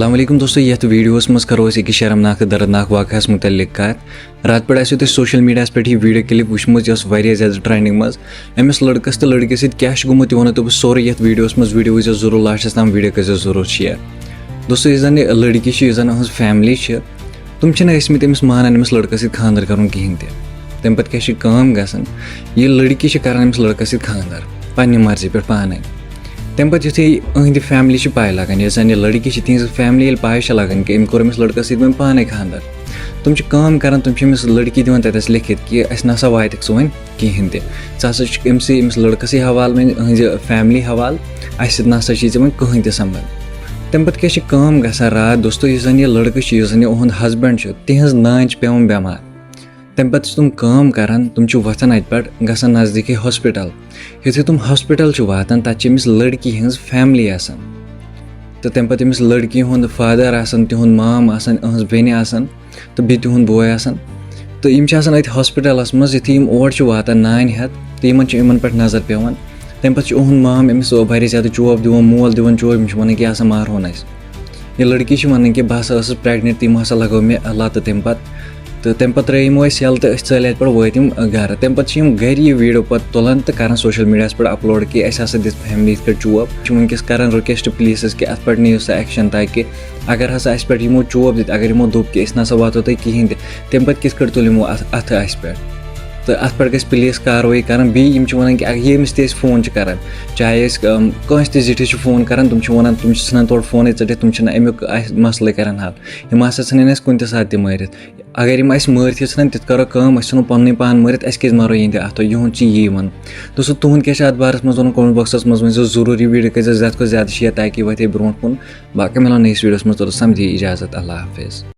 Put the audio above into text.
अस्सलाम दोस्तों ये वीडियोस मज करो अकिस शर्मनाक तो दर्दनाक वाक़स मुतल्लिक कत रात पे आसो सोशल मीडिया पे वीडियो क्लिप वुचम ज़्यादा ट्रेंडिंग मज अमिस लड़कस तो लड़के सह गुमुत वो तो सोरे ये वीडियोस मज वीडियो वो जरूर लास्टस तम वीडियो कर जरूर शेयर दोस्तों इस लड़की इस फैमिली तुम ईसमित अमिस मानान अमिस लड़कस खानदर कर कहें तम पे क्या यह लड़की कर अमिस लड़कस खानदर पन्ने मर्जी पे पाने तम पे युथ फैमिली पाए लगान ये लड़की तिज फैमिली पाए लगान कि कोर अमिस लड़कस सत पाने खानदर तुम कर तुम अमिस लड़की दिवान तथस लिखित कि अस ना वात वन कहें तसा अमिस लड़कस हवाल वन फैमिली हवाल अस ना वन कहें त संबंध तम पे क्या रात दोस्तों यह लड़के उहद हस्बैंड तिज नान पेवान बेमार तम पे तुम करान तुम वथान अत पे गसान नज़दीकी हॉस्पिटल युथे तुम हॉस्पिटल वातान तत अमिस लड़की हज फैमिली आसान तो तम पे अमिस लड़की हुंद फादर आसान तिहुंद माम आसान अहज बेन आसान तो बे तिहुंद बोय आसान तो यम अत हॉस्पिटलस मज युथे ओर वातान नान हेत तो इन पे नजर पेवान तम पे उहद माम अमिस वारिया ज़्यादा चोब दिवान मोल दिवान चोब यम वन कि हसा मारहोन अस यह लड़की वन कि बह हसा प्रेगनेंट तम हसा लगो मे लत तम पे त्रो यल तो चल पे वतम गर तम पे गर यह वीडियो पे तुलान तो कर सोशल मीडिया पे अपलोड कि अस दित फैमिली पे चोब वनकस कर रिक्वेस्ट प्लीज कि अत पे नीव सा एक्शन ताकि अगर हसा अस पे चोब दित अगर दप कि ना वातो तुम कहें तम पे कित तुल अत अस पे तो अत पे गई पुलिस कार्रवाई कर बीम वन कि यमिस ते फोन कर चाहे कंस जिठिस फोन कर तुम वन तुम सान तोड़ फोन टित तुम अमुक मसल कर हल यम हसा सन कुन सात मारित अगर यम मारित सान तित करो नो पन्न पान मारित अस कज मारो ये अत युद यी वन दोस्तों तुहद क्या अत बारस मज वन कमेंट बॉक्सस मज वन जरूर वीडियो कर ज़्यादा को ज़्यादा शेयर ताकि वथे ब्रो कुन बाकी मिलो नईस वीडियोस मज तो समझिए इजाज़त अल्लाह हाफिज़।